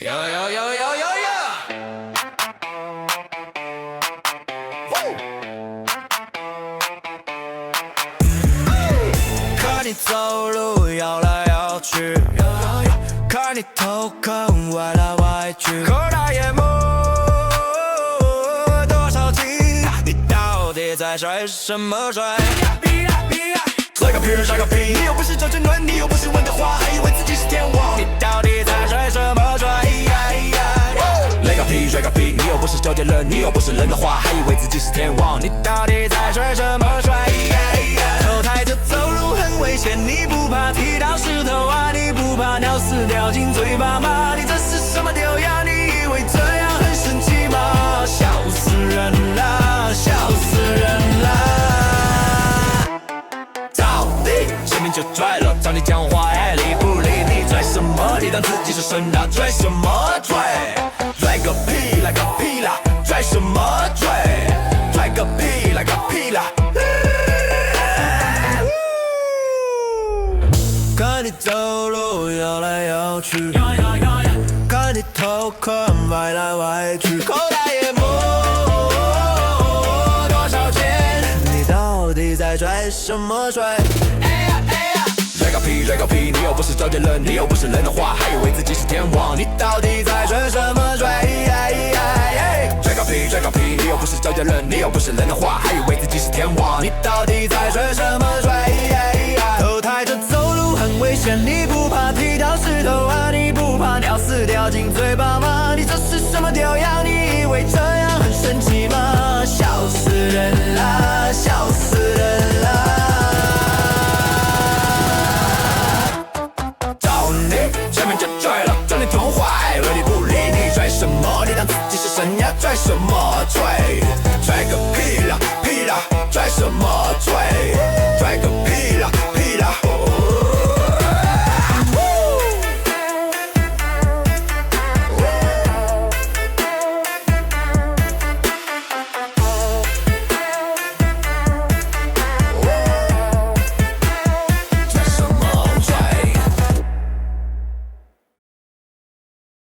Yo yo yo yo yo yo！看你走路摇来摇去，看你头坑歪来歪去，可大夜幕多少斤？你到底在甩什么甩？甩个屁甩个屁！你又不是周杰伦，你又不是温哥华，还以为自己是天王。你到底在甩什么甩？来个屁甩个屁！你又不是周杰伦，你又不是任德华，还以为自己是天王。你到底在甩什么甩？头抬着走路很危险，你不怕踢到石头啊？你不怕尿丝掉进嘴巴吗？你这是什么屌呀？你以为这样很神奇吗？笑死人啦，笑死人啦！前面就拽了，找你讲话爱理不理，你拽什么？你当自己是神啊？拽什么拽？拽个屁来个屁啦！拽什么拽？拽个屁来个屁啦！看你走路摇来摇去，看你头壳歪来歪去，口袋也摸多少钱？你到底在拽什么拽？拽个屁拽个屁！你又不是周杰伦，你又不是任德华，还以为自己是天王。你到底在拽什么拽？拽个屁拽个屁！你又不是周杰伦，你又不是任德华，还以为自己是天王。你到底在拽什么拽？头抬着走路很危险，你不怕踢到石头啊？你不怕尿丝掉进嘴巴吗？你这是什么屌样？你以为这样很神奇吗？笑死人啦，笑死人啦！前面就拽了，找你痛坏，为你不理你拽什么？你当自己是神呀？拽什么拽？拽个屁啦屁啦！拽什么拽？拽个屁！